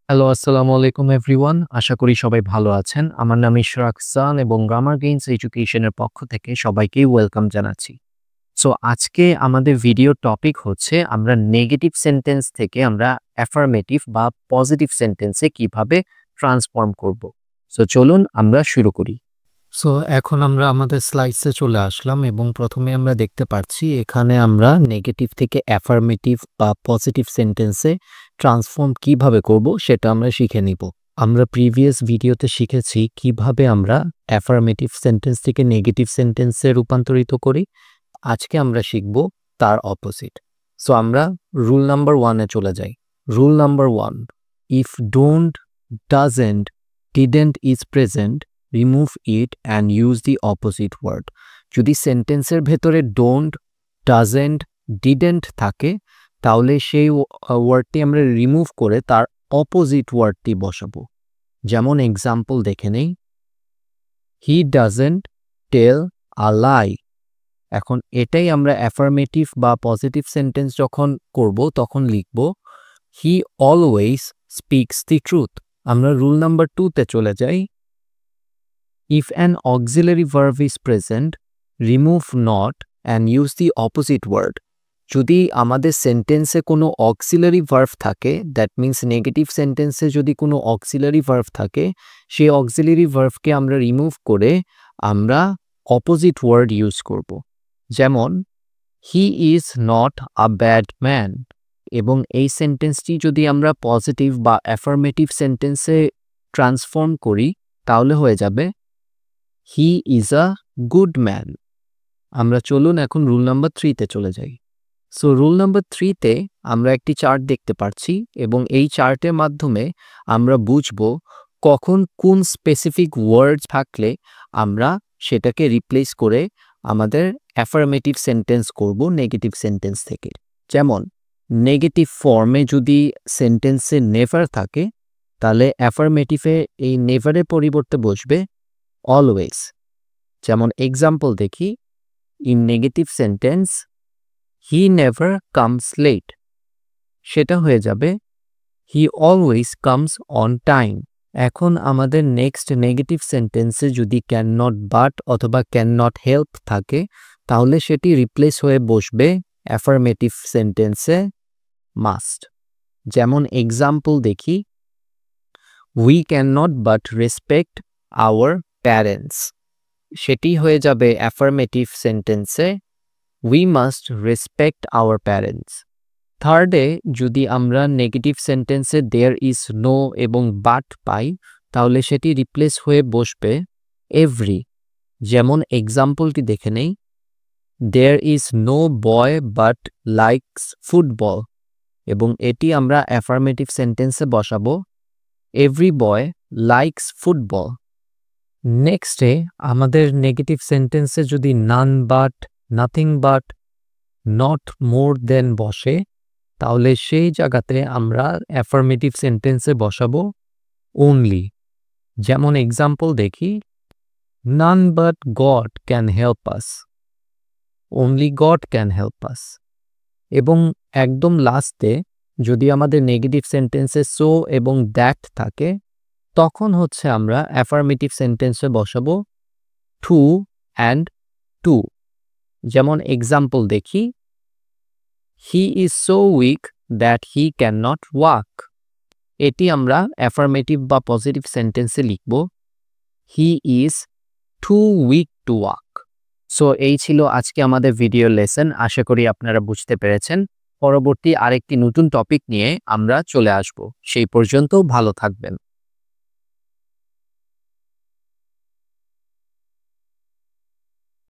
Hello, আসসালামু আলাইকুম everyone. আশা করি সবাই ভালো আছেন। আমার নাম ইশরাক হাসান এবং গ্রামার গেইনস এডুকেশনের পক্ষ থেকে সবাইকেই ওয়েলকাম জানাচ্ছি। সো আজকে আমাদের ভিডিও টপিক হচ্ছে আমরা নেগেটিভ সেন্টেন্স থেকে আমরা অ্যাফার্মেটিভ বা পজিটিভ সেন্টেন্সে কিভাবে ট্রান্সফর্ম করব। সো চলুন আমরা শুরু করি। সো এখন আমরা আমাদের স্লাইডসে চলে আসলাম এবং প্রথমে আমরা দেখতে পাচ্ছি এখানে আমরা নেগেটিভ থেকে অ্যাফার্মেটিভ বা পজিটিভ সেন্টেন্সে ট্রান্সফর্ম কিভাবে করব সেটা আমরা শিখে নিব। আমরা প্রিভিয়াস ভিডিওতে শিখেছি কিভাবে আমরা অ্যাফার্মেটিভ সেন্টেন্স থেকে নেগেটিভ সেন্টেন্সে রূপান্তরিত করি। আজকে আমরা শিখব তার অপোজিট। সো আমরা রুল নাম্বার 1-এ চলে যাই। Rule number 1, if don't, doesn't, didn't is present, remove it and use the opposite word. যদি সেন্টেন্সের ভেতরে ডোন্ট, ডাজেন্ট, ডিডেন্ট থাকে তাহলে সেই ওয়ার্ডটি আমরা রিমুভ করে তার অপোজিট ওয়ার্ডটি বসাবো। যেমন এক্সাম্পল দেখে নেই, হি ডাজেন্ট টেল আ লাই। এখন এটাই আমরা অ্যাফার্মেটিভ বা পজিটিভ সেন্টেন্স যখন করব তখন লিখব he always speaks the truth. আমরা রুল নাম্বার 2-তে চলে যাই। If an auxiliary verb is present, remove not and use the opposite word. যদি আমাদের সেন্টেন্সে কোনো অক্সিলারি ভার্ব থাকে, দ্যাট মিন্স নেগেটিভ সেন্টেন্সে যদি কোনো অক্সিলারি ভার্ব থাকে, সেই অক্সিলারি ভার্বকে আমরা রিমুভ করে আমরা অপোজিট ওয়ার্ড ইউজ করব। যেমন he is not a bad man, এবং এই সেন্টেন্সটি যদি আমরা পজিটিভ বা অ্যাফার্মেটিভ সেন্টেন্সে ট্রান্সফর্ম করি তাহলে হয়ে যাবে he is a good man. আমরা চলুন এখন রুল নাম্বার 3-তে চলে যাই। সো রুল নাম্বার 3-তে আমরা একটি চার্ট দেখতে পাচ্ছি এবং এই চার্টের মাধ্যমে আমরা বুঝব কখন কোন স্পেসিফিক ওয়ার্ড থাকলে আমরা সেটাকে রিপ্লেস করে আমাদের অ্যাফার্মেটিভ সেন্টেন্স করব নেগেটিভ সেন্টেন্স থেকে। যেমন নেগেটিভ ফর্মে যদি সেন্টেন্সে নেভার থাকে তাহলে অ্যাফার্মেটিভে এই নেভারের পরিবর্তে বসবে অলওয়েজ। যেমন এক্সাম্পল দেখি, in negative sentence he never comes late, সেটা হয়ে যাবে he always comes on time. এখন আমাদের নেক্সট নেগেটিভ সেন্টেন্সে যদি ক্যান নট বাট অথবা ক্যান নট হেল্প থাকে তাহলে সেটি রিপ্লেস হয়ে বসবে অ্যাফার্মেটিভ সেন্টেন্সে মাস্ট। যেমন এক্সাম্পল দেখি, we can not but respect our parents, সেটি হয়ে যাবে অ্যাফার্মেটিভ সেন্টেন্সে we must respect our parents. থার্ডে যদি আমরা নেগেটিভ সেন্টেন্সে দেয়ার ইজ নো এবং বাট পাই তাহলে সেটি রিপ্লেস হয়ে বসবে এভরি। যেমন এক্সাম্পলটি দেখে নেই, there is no boy but likes football, এবং এটি আমরা অ্যাফার্মেটিভ সেন্টেন্সে বসাবো এভরি বয় লাইকস ফুটবল। নেক্সটে আমাদের নেগেটিভ সেন্টেন্সে যদি none but, nothing but, not more than বসে তাহলে সেই জায়গাতে আমরা অ্যাফার্মেটিভ সেন্টেন্সে বসাবো ওনলি। যেমন এক্সাম্পল দেখি, none but god can help us, only god can help us. এবং একদম লাস্টে যদি আমাদের নেগেটিভ সেন্টেন্সে সো এবং দ্যাট থাকে তখন হচ্ছে আমরা অ্যাফার্মেটিভ সেন্টেন্সে বসাবো টু অ্যান্ড টু। যেমন এক্সাম্পল দেখি, he is so weak that he can not walk, এটি আমরা অ্যাফার্মেটিভ বা পজিটিভ সেন্টেন্সে লিখব he is too weak to walk. So এই ছিল আজকে আমাদের ভিডিও লেসন। আশা করি আপনারা বুঝতে পেরেছেন। পরবর্তী আরেকটি নতুন টপিক নিয়ে আমরা চলে আসব। সেই পর্যন্ত ভালো থাকবেন।